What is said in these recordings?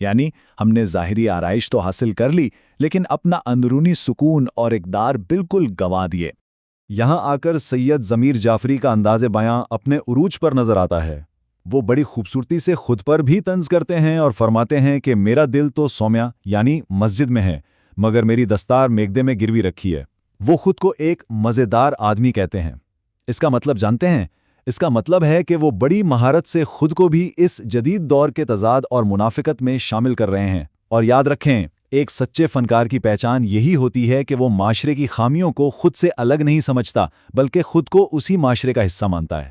یعنی ہم نے ظاہری آرائش تو حاصل کر لی لیکن اپنا اندرونی سکون اور اقدار بالکل گنوا دیے۔ یہاں آ کر سید ضمیر جعفری کا انداز بیاں اپنے عروج پر نظر آتا ہے۔ وہ بڑی خوبصورتی سے خود پر بھی طنز کرتے ہیں اور فرماتے ہیں کہ میرا دل تو سومیا یعنی مسجد میں ہے، مگر میری دستار میگدے میں گروی رکھی ہے۔ وہ خود کو ایک مزیدار آدمی کہتے ہیں۔ اس کا مطلب جانتے ہیں؟ اس کا مطلب ہے کہ وہ بڑی مہارت سے خود کو بھی اس جدید دور کے تضاد اور منافقت میں شامل کر رہے ہیں۔ اور یاد رکھیں، ایک سچے فنکار کی پہچان یہی ہوتی ہے کہ وہ معاشرے کی خامیوں کو خود سے الگ نہیں سمجھتا بلکہ خود کو اسی معاشرے کا حصہ مانتا ہے۔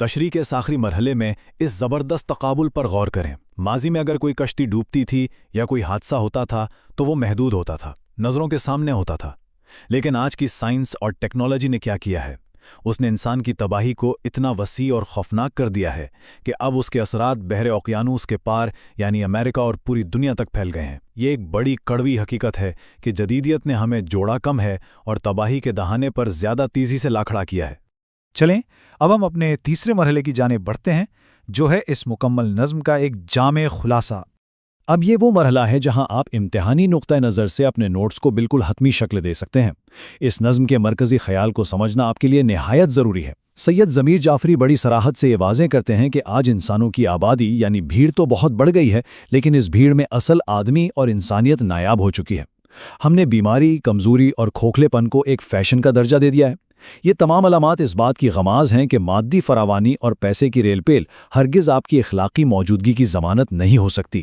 تشریح کے اس آخری مرحلے میں اس زبردست تقابل پر غور کریں۔ ماضی میں اگر کوئی کشتی ڈوبتی تھی یا کوئی حادثہ ہوتا تھا تو وہ محدود ہوتا تھا، نظروں کے سامنے ہوتا تھا۔ لیکن آج کی سائنس اور ٹیکنالوجی نے کیا کیا ہے؟ اس نے انسان کی تباہی کو اتنا وسیع اور خوفناک کر دیا ہے کہ اب اس کے اثرات بحر اوقیانوس کے پار یعنی امریکہ اور پوری دنیا تک پھیل گئے ہیں۔ یہ ایک بڑی کڑوی حقیقت ہے کہ جدیدیت نے ہمیں جوڑا کم ہے اور تباہی کے دہانے پر زیادہ تیزی سے لا کھڑا کیا ہے۔ چلیں اب ہم اپنے تیسرے مرحلے کی جانب بڑھتے ہیں، جو ہے اس مکمل نظم کا ایک جامع خلاصہ۔ اب یہ وہ مرحلہ ہے جہاں آپ امتحانی نقطہ نظر سے اپنے نوٹس کو بالکل حتمی شکل دے سکتے ہیں۔ اس نظم کے مرکزی خیال کو سمجھنا آپ کے لیے نہایت ضروری ہے۔ سید ضمیر جعفری بڑی صراحت سے یہ واضح کرتے ہیں کہ آج انسانوں کی آبادی یعنی بھیڑ تو بہت بڑھ گئی ہے، لیکن اس بھیڑ میں اصل آدمی اور انسانیت نایاب ہو چکی ہے۔ ہم نے بیماری، کمزوری اور کھوکھلے پن کو ایک فیشن کا درجہ دے دیا ہے۔ یہ تمام علامات اس بات کی غماز ہیں کہ مادی فراوانی اور پیسے کی ریل پیل ہرگز آپ کی اخلاقی موجودگی کی ضمانت نہیں ہو سکتی۔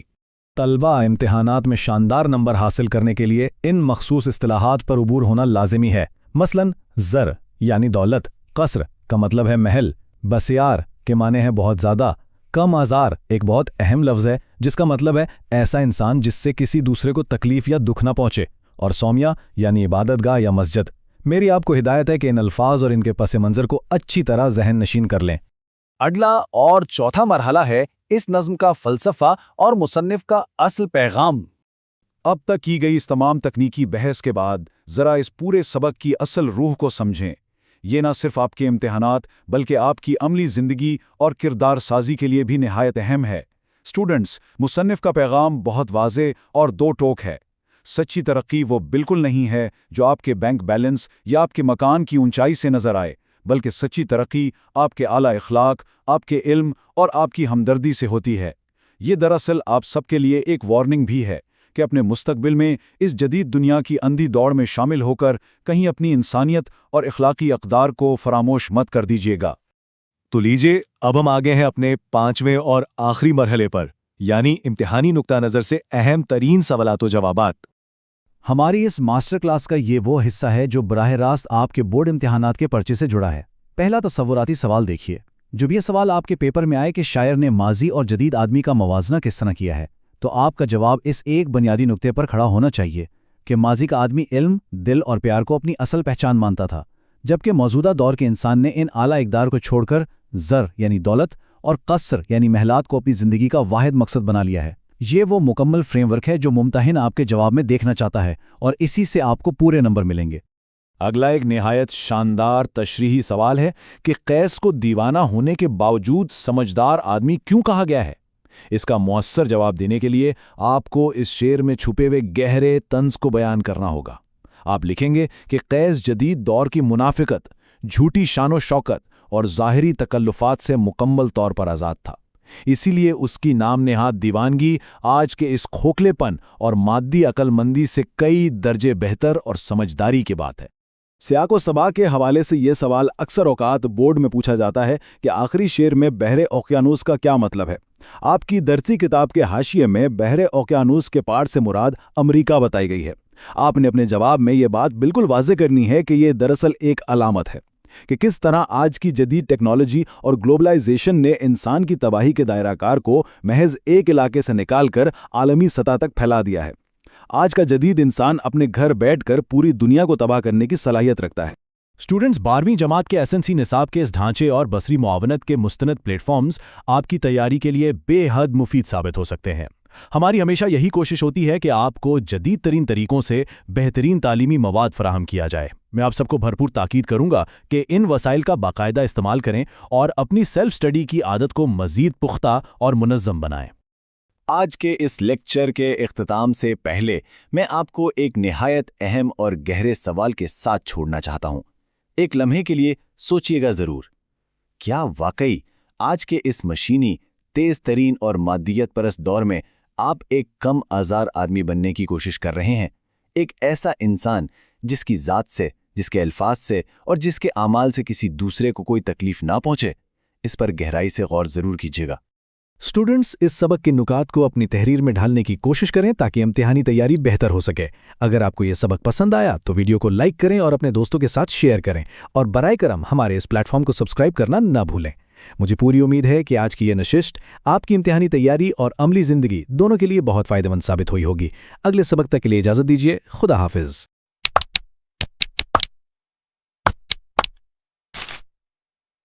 طلبہ امتحانات میں شاندار نمبر حاصل کرنے کے لیے ان مخصوص اصطلاحات پر عبور ہونا لازمی ہے۔ مثلاً زر یعنی دولت، قصر کا مطلب ہے محل، بسیار کے معنی ہے بہت زیادہ، کم آزار ایک بہت اہم لفظ ہے جس کا مطلب ہے ایسا انسان جس سے کسی دوسرے کو تکلیف یا دکھ نہ پہنچے، اور سومیا یعنی عبادت گاہ یا مسجد۔ میری آپ کو ہدایت ہے کہ ان الفاظ اور ان کے پس منظر کو اچھی طرح ذہن نشین کر لیں۔ اگلا اور چوتھا مرحلہ ہے اس نظم کا فلسفہ اور مصنف کا اصل پیغام۔ اب تک کی گئی اس تمام تکنیکی بحث کے بعد ذرا اس پورے سبق کی اصل روح کو سمجھیں۔ یہ نہ صرف آپ کے امتحانات بلکہ آپ کی عملی زندگی اور کردار سازی کے لیے بھی نہایت اہم ہے۔ اسٹوڈنٹس، مصنف کا پیغام بہت واضح اور دو ٹوک ہے۔ سچی ترقی وہ بالکل نہیں ہے جو آپ کے بینک بیلنس یا آپ کے مکان کی اونچائی سے نظر آئے، بلکہ سچی ترقی آپ کے اعلیٰ اخلاق، آپ کے علم اور آپ کی ہمدردی سے ہوتی ہے۔ یہ دراصل آپ سب کے لیے ایک وارننگ بھی ہے کہ اپنے مستقبل میں اس جدید دنیا کی اندھی دوڑ میں شامل ہو کر کہیں اپنی انسانیت اور اخلاقی اقدار کو فراموش مت کر دیجیے گا۔ تو لیجئے اب ہم آگے ہیں اپنے 5ویں اور آخری مرحلے پر، یعنی امتحانی نقطہ نظر سے اہم ترین سوالات و جوابات۔ ہماری اس ماسٹر کلاس کا یہ وہ حصہ ہے جو براہ راست آپ کے بورڈ امتحانات کے پرچے سے جڑا ہے۔ پہلا تصوراتی سوال دیکھیے۔ جب یہ سوال آپ کے پیپر میں آئے کہ شاعر نے ماضی اور جدید آدمی کا موازنہ کس طرح کیا ہے، تو آپ کا جواب اس ایک بنیادی نقطے پر کھڑا ہونا چاہیے کہ ماضی کا آدمی علم، دل اور پیار کو اپنی اصل پہچان مانتا تھا، جبکہ موجودہ دور کے انسان نے ان اعلیٰ اقدار کو چھوڑ کر زر یعنی دولت اور قصر یعنی محلات کو اپنی زندگی کا واحد مقصد بنا لیا ہے۔ یہ وہ مکمل فریم ورک ہے جو ممتحن آپ کے جواب میں دیکھنا چاہتا ہے، اور اسی سے آپ کو پورے نمبر ملیں گے۔ اگلا ایک نہایت شاندار تشریحی سوال ہے کہ قیس کو دیوانہ ہونے کے باوجود سمجھدار آدمی کیوں کہا گیا ہے؟ اس کا مؤثر جواب دینے کے لیے آپ کو اس شعر میں چھپے ہوئے گہرے طنز کو بیان کرنا ہوگا۔ آپ لکھیں گے کہ قیس جدید دور کی منافقت، جھوٹی شان و شوکت اور ظاہری تکلفات سے مکمل طور پر آزاد تھا، اسی لیے اس کی نام نہاد دیوانگی آج کے اس کھوکھلے پن اور مادی عقل مندی سے کئی درجے بہتر اور سمجھداری کی بات ہے۔ سیاق و سباق کے حوالے سے یہ سوال اکثر اوقات بورڈ میں پوچھا جاتا ہے کہ آخری شعر میں بحر اوقیانوس کا کیا مطلب ہے؟ آپ کی درسی کتاب کے حاشیے میں بحر اوقیانوس کے پار سے مراد امریکہ بتائی گئی ہے۔ آپ نے اپنے جواب میں یہ بات بالکل واضح کرنی ہے کہ یہ دراصل ایک علامت ہے کہ کس طرح آج کی جدید ٹیکنالوجی اور گلوبلائزیشن نے انسان کی تباہی کے دائرہ کار کو محض ایک علاقے سے نکال کر عالمی سطح تک پھیلا دیا ہے۔ آج کا جدید انسان اپنے گھر بیٹھ کر پوری دنیا کو تباہ کرنے کی صلاحیت رکھتا ہے۔ اسٹوڈنٹس، 12ویں جماعت کے ایسنسی نصاب کے اس ڈھانچے اور بصری معاونت کے مستند پلیٹ فارمز آپ کی تیاری کے لیے بے حد مفید ثابت ہو سکتے ہیں۔ ہماری ہمیشہ یہی کوشش ہوتی ہے کہ آپ کو جدید ترین طریقوں سے بہترین تعلیمی مواد فراہم کیا جائے۔ میں آپ سب کو بھرپور تاکید کروں گا کہ ان وسائل کا باقاعدہ استعمال کریں اور اپنی سیلف سٹڈی کی عادت کو مزید پختہ اور منظم بنائیں۔ آج کے اس لیکچر کے اختتام سے پہلے میں آپ کو ایک نہایت اہم اور گہرے سوال کے ساتھ چھوڑنا چاہتا ہوں۔ ایک لمحے کے لیے سوچئے گا ضرور، کیا واقعی آج کے اس مشینی، تیز ترین اور مادیت پرست دور میں آپ ایک کم آزار آدمی بننے کی کوشش کر رہے ہیں؟ ایک ایسا انسان جس کی ذات سے، جس کے الفاظ سے اور جس کے اعمال سے کسی دوسرے کو کوئی تکلیف نہ پہنچے؟ اس پر گہرائی سے غور ضرور کیجیے گا۔ اسٹوڈنٹس اس سبق کے نکات کو اپنی تحریر میں ڈھالنے کی کوشش کریں تاکہ امتحانی تیاری بہتر ہو سکے۔ اگر آپ کو یہ سبق پسند آیا تو ویڈیو کو لائک کریں اور اپنے دوستوں کے ساتھ شیئر کریں، اور برائے کرم ہمارے اس پلیٹ فارم کو سبسکرائب کرنا نہ بھولیں۔ مجھے پوری امید ہے کہ آج کی یہ نشست آپ کی امتحانی تیاری اور عملی زندگی دونوں کے لیے بہت فائدہ مند ثابت ہوئی ہوگی۔ اگلے سبق تک کے لیے اجازت دیجیے۔ خدا حافظ۔